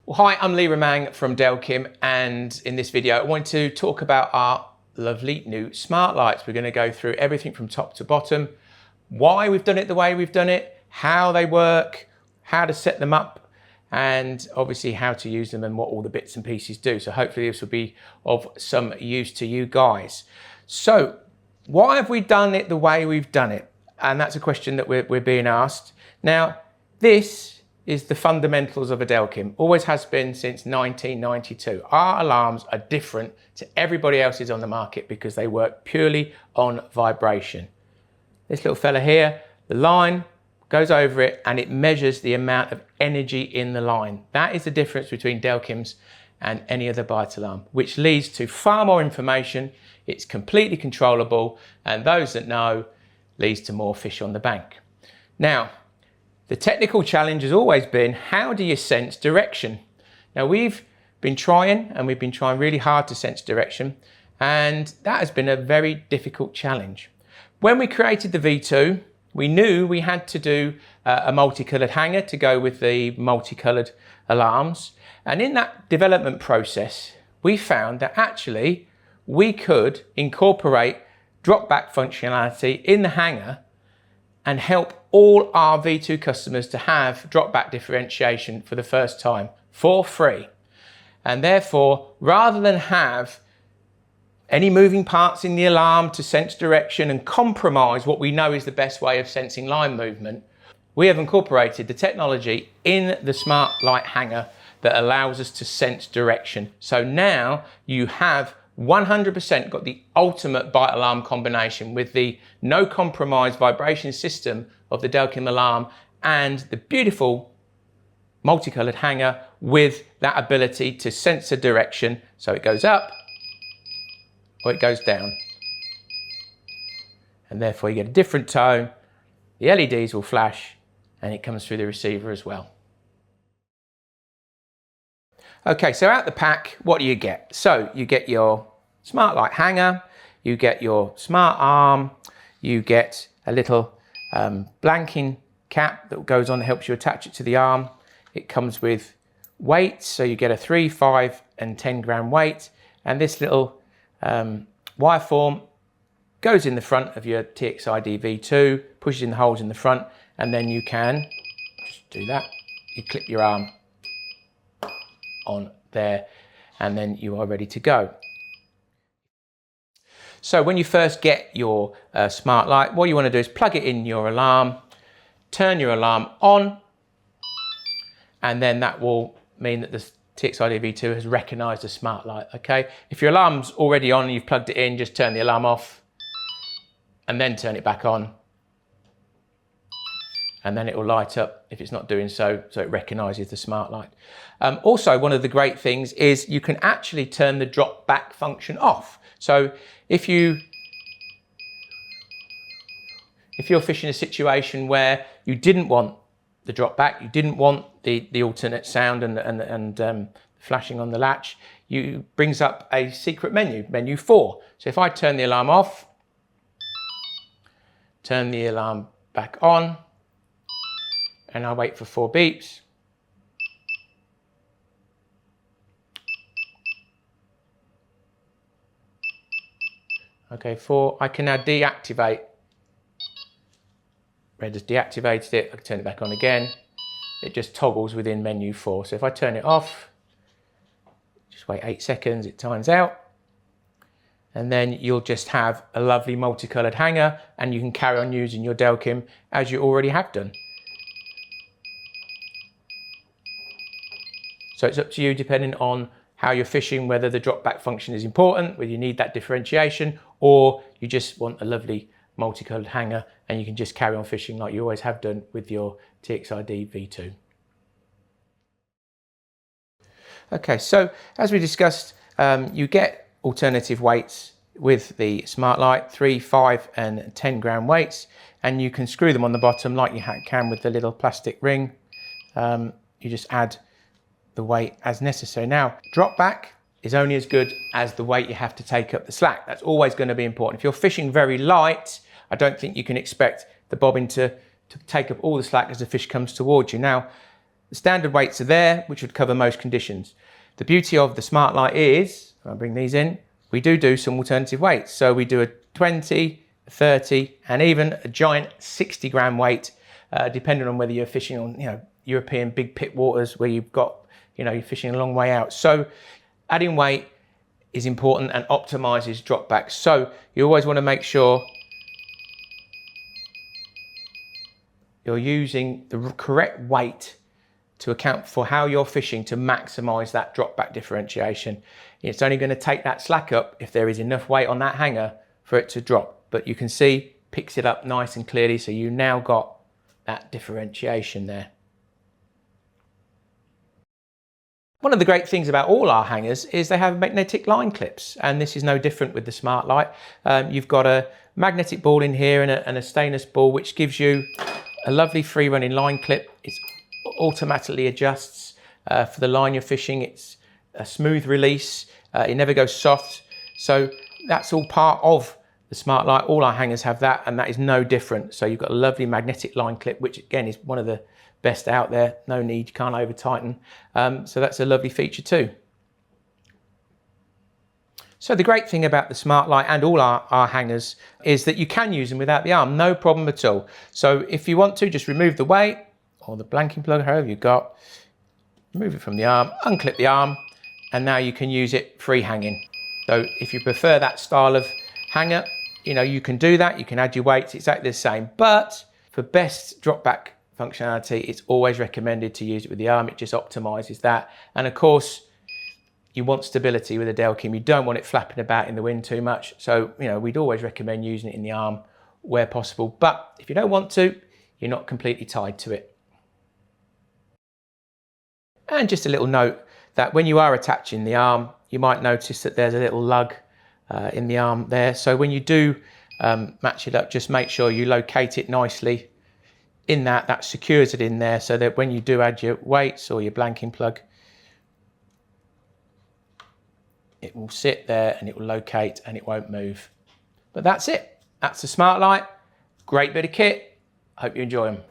Well, hi, I'm Lee Romang from Delkim, and in this video I want to talk about our lovely new SmartLites. We're going to go through everything from top to bottom, why we've done it the way we've done it, how they work, how to set them up, and obviously how to use them and what all the bits and pieces do. So hopefully this will be of some use to you guys. So why have we done it the way we've done it? And that's a question that we're being asked. Now, this is the fundamentals of a Delkim. Always has been since 1992. Our alarms are different to everybody else's on the market because they work purely on vibration. This little fella here, the line goes over it and it measures the amount of energy in the line. That is the difference between Delkims and any other bite alarm, which leads to far more information. It's completely controllable, and those that know, leads to more fish on the bank. Now, the technical challenge has always been, how do you sense direction? Now we've been trying really hard to sense direction, and that has been a very difficult challenge. When we created the V2, we knew we had to do a multicolored hanger to go with the multicolored alarms. And in that development process, we found that actually we could incorporate drop back functionality in the hanger and help all our V2 customers to have drop back differentiation for the first time for free. And therefore, rather than have any moving parts in the alarm to sense direction and compromise what we know is the best way of sensing line movement, we have incorporated the technology in the SmartLite hanger that allows us to sense direction. So now you have 100% got the ultimate bite alarm combination with the no compromise vibration system of the Delkim alarm and the beautiful multicolored hanger with that ability to sense a direction. So it goes up or it goes down. And therefore you get a different tone. The LEDs will flash and it comes through the receiver as well. Okay, so out the pack, what do you get? So you get your SmartLite hanger, you get your smart arm, you get a little blanking cap that goes on, helps you attach it to the arm. It comes with weights, so you get a 3, 5 and 10 gram weight, and this little wire form goes in the front of your txi-d V2, pushes in the holes in the front, and then you can just do that. You clip your arm on there and then you are ready to go. So when you first get your SmartLite, what you want to do is plug it in your alarm, turn your alarm on, and then that will mean that the txi-d V2 has recognized the SmartLite, okay? If your alarm's already on and you've plugged it in, just turn the alarm off and then turn it back on. And then it will light up if it's not doing so, so it recognizes the SmartLite. Also, one of the great things is you can actually turn the drop back function off. So if you're fishing a situation where you didn't want the drop back, you didn't want the alternate sound and flashing on the latch, you brings up a secret menu, menu 4. So if I turn the alarm off, turn the alarm back on, and I wait for 4 beeps. Okay, 4, I can now deactivate. Red has deactivated it, I can turn it back on again. It just toggles within menu 4. So if I turn it off, just wait 8 seconds, it times out. And then you'll just have a lovely multicolored hanger and you can carry on using your Delkim as you already have done. So it's up to you, depending on how you're fishing, whether the drop back function is important, whether you need that differentiation, or you just want a lovely multicolored hanger and you can just carry on fishing like you always have done with your txi-d V2. Okay, so as we discussed, you get alternative weights with the SmartLite, 3, 5 and 10 gram weights, and you can screw them on the bottom like you can with the little plastic ring. You just add the weight as necessary. Now, drop back is only as good as the weight you have to take up the slack. That's always going to be important. If you're fishing very light, I don't think you can expect the bobbin to take up all the slack as the fish comes towards you. Now, The standard weights are there, which would cover most conditions. The beauty of the SmartLite is, I'll bring these in, we do some alternative weights. So we do a 20, 30, and even a giant 60 gram weight, depending on whether you're fishing on, European big pit waters where you've got, you're fishing a long way out. So adding weight is important and optimizes drop back. So you always want to make sure you're using the correct weight to account for how you're fishing to maximize that drop back differentiation. It's only going to take that slack up if there is enough weight on that hanger for it to drop. But you can see, picks it up nice and clearly, so you now got that differentiation there. One of the great things about all our hangers is they have magnetic line clips, and this is no different with the SmartLite. You've got a magnetic ball in here and a stainless ball, which gives you a lovely free running line clip. It automatically adjusts for the line you're fishing. It's a smooth release. It never goes soft. So that's all part of the SmartLite. All our hangers have that, and that is no different. So you've got a lovely magnetic line clip, which again is one of the best out there. No need, you can't over tighten. So that's a lovely feature too. So the great thing about the SmartLite and all our hangers is that you can use them without the arm, no problem at all. So if you want to, just remove the weight or the blanking plug, however you've got, remove it from the arm, unclip the arm, and now you can use it free hanging. So if you prefer that style of hanger, you can do that. You can add your weights, exactly the same. But for best drop back functionality, it's always recommended to use it with the arm. It just optimizes that. And of course, you want stability with a Delkim. You don't want it flapping about in the wind too much. So, we'd always recommend using it in the arm where possible. But if you don't want to, you're not completely tied to it. And just a little note that when you are attaching the arm, you might notice that there's a little lug in the arm there. So when you do match it up, just make sure you locate it nicely in that secures it in there, so that when you do add your weights or your blanking plug, it will sit there and it will locate and it won't move. But that's it. That's the SmartLite. Great bit of kit. Hope you enjoy them.